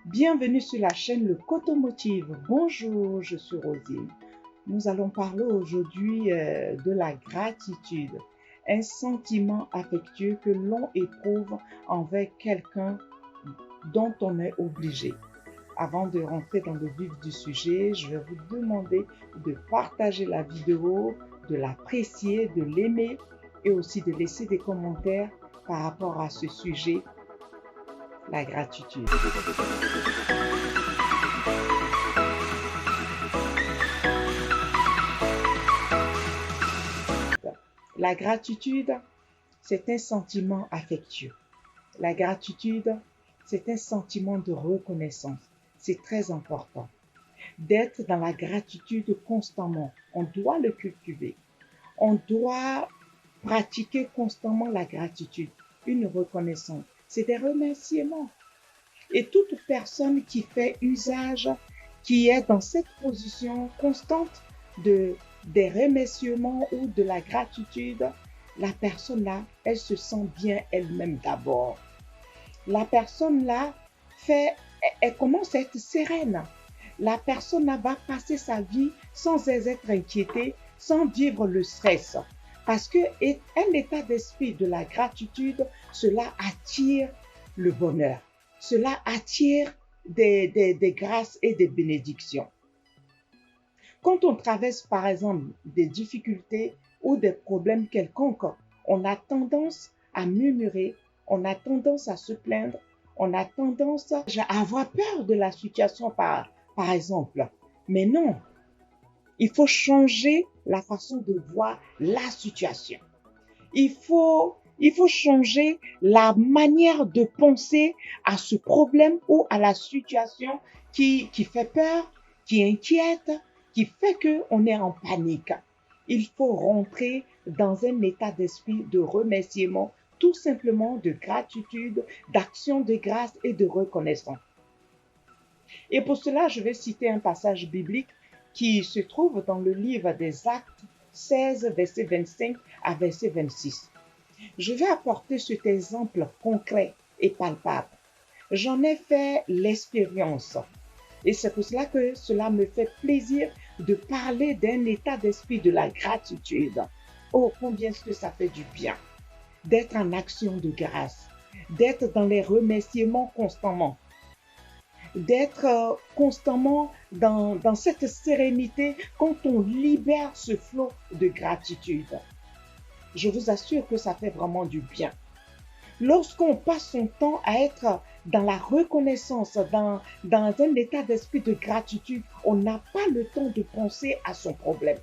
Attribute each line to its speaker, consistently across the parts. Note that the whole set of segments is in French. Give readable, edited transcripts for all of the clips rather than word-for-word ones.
Speaker 1: Bienvenue sur la chaîne Le Cotomotive. Bonjour, je suis Rosine. Nous allons parler aujourd'hui de la gratitude, un sentiment affectueux que l'on éprouve envers quelqu'un dont on est obligé. Avant de rentrer dans le vif du sujet, je vais vous demander de partager la vidéo, de l'apprécier, de l'aimer et aussi de laisser des commentaires par rapport à ce sujet, la gratitude. La gratitude, c'est un sentiment affectueux. La gratitude, c'est un sentiment de reconnaissance. C'est très important d'être dans la gratitude constamment. On doit le cultiver. On doit pratiquer constamment la gratitude, une reconnaissance. C'est des remerciements. Et toute personne qui fait usage, qui est dans cette position constante des remerciements ou de la gratitude, la personne-là, elle se sent bien elle-même d'abord. La personne-là elle commence à être sereine. La personne-là va passer sa vie sans être inquiétée, sans vivre le stress. Parce qu'un état d'esprit de la gratitude, cela attire le bonheur. Cela attire des grâces et des bénédictions. Quand on traverse par exemple des difficultés ou des problèmes quelconques, on a tendance à murmurer, on a tendance à se plaindre, on a tendance à avoir peur de la situation par exemple. Mais non, il faut changer la façon de voir la situation. Il faut changer la manière de penser à ce problème ou à la situation qui fait peur, qui inquiète, qui fait qu'on est en panique. Il faut rentrer dans un état d'esprit de remerciement, tout simplement de gratitude, d'action de grâce et de reconnaissance. Et pour cela, je vais citer un passage biblique qui se trouve dans le livre des Actes 16, verset 25 à verset 26. Je vais apporter cet exemple concret et palpable. J'en ai fait l'expérience et c'est pour cela que cela me fait plaisir de parler d'un état d'esprit de la gratitude. Oh, combien est-ce que ça fait du bien d'être en action de grâce, d'être dans les remerciements constamment, d'être constamment dans cette sérénité quand on libère ce flot de gratitude. Je vous assure que ça fait vraiment du bien. Lorsqu'on passe son temps à être dans la reconnaissance, dans un état d'esprit de gratitude, on n'a pas le temps de penser à son problème.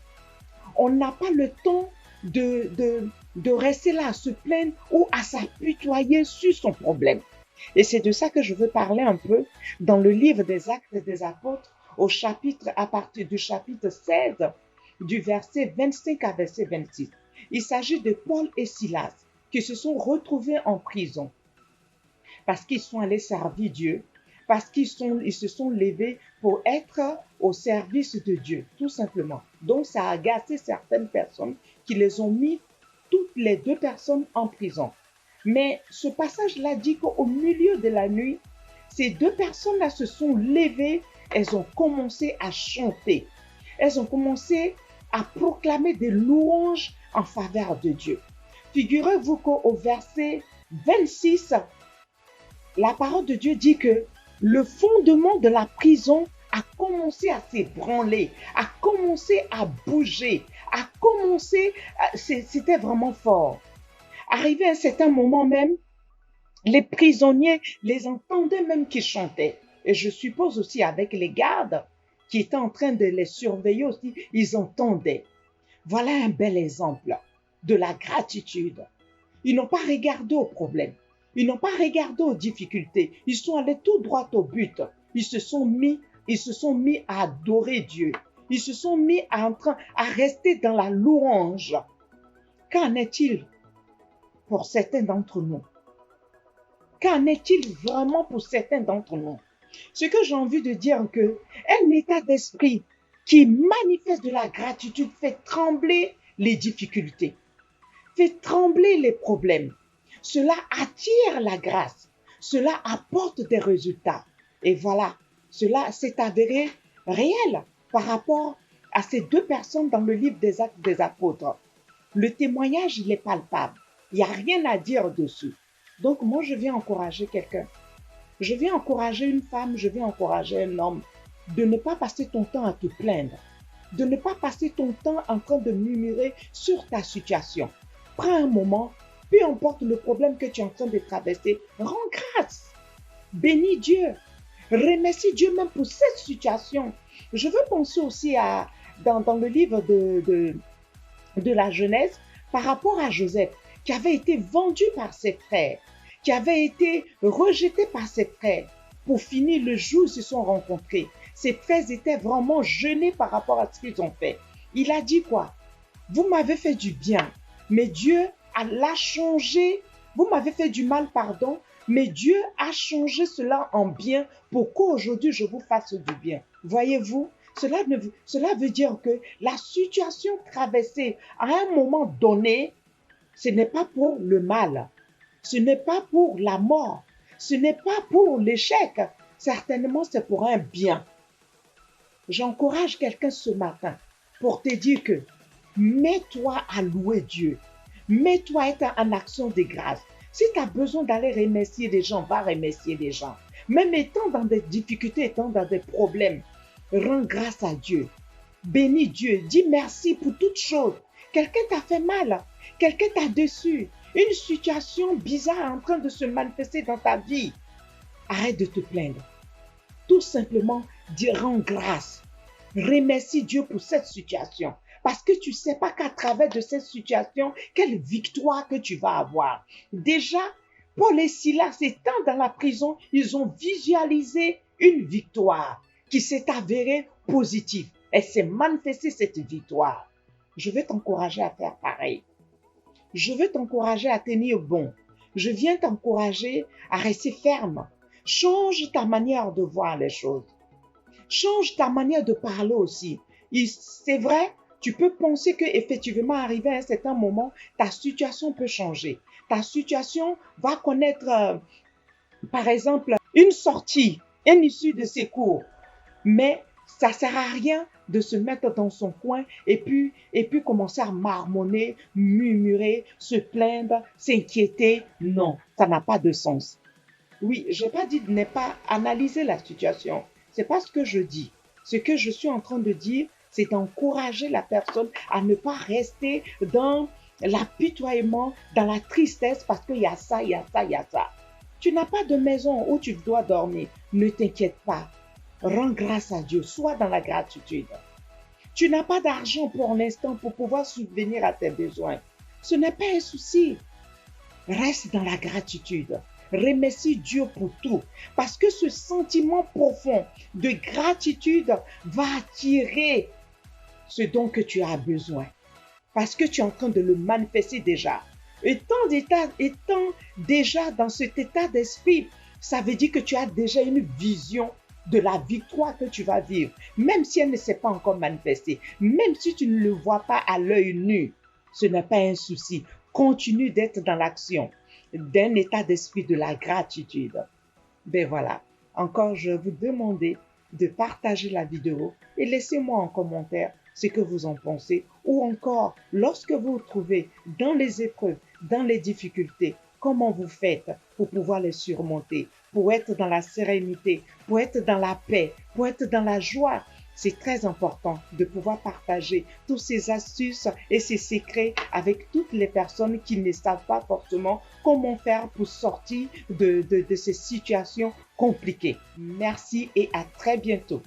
Speaker 1: On n'a pas le temps de rester là à se plaindre ou à s'apitoyer sur son problème. Et c'est de ça que je veux parler un peu dans le livre des Actes des Apôtres, à partir du chapitre 16, du verset 25 à verset 26. Il s'agit de Paul et Silas qui se sont retrouvés en prison parce qu'ils sont allés servir Dieu, parce qu'ils se sont levés pour être au service de Dieu, tout simplement. Donc, ça a agacé certaines personnes qui les ont mis, toutes les deux personnes, en prison. Mais ce passage-là dit qu'au milieu de la nuit, ces deux personnes-là se sont levées, elles ont commencé à chanter. Elles ont commencé à proclamer des louanges en faveur de Dieu. Figurez-vous qu'au verset 26, la parole de Dieu dit que le fondement de la prison a commencé à s'ébranler, a commencé à bouger, a commencé, c'était vraiment fort. Arrivé à un certain moment même, les prisonniers les entendaient même qui chantaient. Et je suppose aussi avec les gardes qui étaient en train de les surveiller aussi, ils entendaient. Voilà un bel exemple de la gratitude. Ils n'ont pas regardé au problème. Ils n'ont pas regardé aux difficultés. Ils sont allés tout droit au but. Ils se sont mis à adorer Dieu. Ils se sont mis à rester dans la louange. Qu'en est-il pour certains d'entre nous? Qu'en est-il vraiment pour certains d'entre nous? Ce que j'ai envie de dire que un état d'esprit qui manifeste de la gratitude fait trembler les difficultés, fait trembler les problèmes. Cela attire la grâce. Cela apporte des résultats. Et voilà, cela s'est avéré réel par rapport à ces deux personnes dans le livre des Actes des Apôtres. Le témoignage, il est palpable. Il n'y a rien à dire dessus. Donc, moi, je viens encourager quelqu'un. Je viens encourager une femme, je viens encourager un homme de ne pas passer ton temps à te plaindre, de ne pas passer ton temps en train de murmurer sur ta situation. Prends un moment, peu importe le problème que tu es en train de traverser, rends grâce, bénis Dieu, remercie Dieu même pour cette situation. Je veux penser aussi dans le livre de la Genèse par rapport à Joseph, qui avait été vendu par ses frères, qui avait été rejeté par ses frères. Pour finir, le jour où ils se sont rencontrés, ses frères étaient vraiment gênés par rapport à ce qu'ils ont fait. Il a dit quoi? Vous m'avez fait du bien, mais Dieu l'a changé. Vous m'avez fait du mal, pardon, mais Dieu a changé cela en bien pour qu'aujourd'hui je vous fasse du bien. Voyez-vous, cela veut dire que la situation traversée à un moment donné, ce n'est pas pour le mal, ce n'est pas pour la mort, ce n'est pas pour l'échec, certainement c'est pour un bien. J'encourage quelqu'un ce matin pour te dire que mets-toi à louer Dieu, mets-toi à être en action de grâce. Si tu as besoin d'aller remercier les gens, va remercier les gens. Même étant dans des difficultés, étant dans des problèmes, rends grâce à Dieu. Bénis Dieu, dis merci pour toutes choses. Quelqu'un t'a fait mal, quelqu'un t'a déçu, une situation bizarre en train de se manifester dans ta vie. Arrête de te plaindre. Tout simplement, rends grâce. Remercie Dieu pour cette situation. Parce que tu ne sais pas qu'à travers de cette situation, quelle victoire que tu vas avoir. Déjà, Paul et Silas étant dans la prison, ils ont visualisé une victoire qui s'est avérée positive. Elle s'est manifestée cette victoire. Je vais t'encourager à faire pareil. Je veux t'encourager à tenir bon. Je viens t'encourager à rester ferme. Change ta manière de voir les choses. Change ta manière de parler aussi. C'est vrai, tu peux penser qu'effectivement, arrivé à un certain moment, ta situation peut changer. Ta situation va connaître, par exemple, une sortie, une issue de secours. Mais ça ne sert à rien de se mettre dans son coin et puis commencer à marmonner, murmurer, se plaindre, s'inquiéter. Non, ça n'a pas de sens. Oui, je n'ai pas dit de ne pas analyser la situation. C'est pas ce que je dis. Ce que je suis en train de dire, c'est d'encourager la personne à ne pas rester dans l'apitoiement, dans la tristesse parce qu'il y a ça, il y a ça, il y a ça. Tu n'as pas de maison où tu dois dormir. Ne t'inquiète pas. Rends grâce à Dieu. Sois dans la gratitude. Tu n'as pas d'argent pour l'instant pour pouvoir subvenir à tes besoins. Ce n'est pas un souci. Reste dans la gratitude. Remercie Dieu pour tout. Parce que ce sentiment profond de gratitude va attirer ce dont que tu as besoin. Parce que tu es en train de le manifester déjà. Étant déjà dans cet état d'esprit, ça veut dire que tu as déjà une vision de la victoire que tu vas vivre. Même si elle ne s'est pas encore manifestée. Même si tu ne le vois pas à l'œil nu. Ce n'est pas un souci. Continue d'être dans l'action, d'un état d'esprit de la gratitude. Ben voilà, encore je vais vous demander de partager la vidéo et laissez-moi en commentaire ce que vous en pensez ou encore lorsque vous vous trouvez dans les épreuves, dans les difficultés, comment vous faites pour pouvoir les surmonter, pour être dans la sérénité, pour être dans la paix, pour être dans la joie. C'est très important de pouvoir partager tous ces astuces et ces secrets avec toutes les personnes qui ne savent pas forcément comment faire pour sortir de ces situations compliquées. Merci et à très bientôt.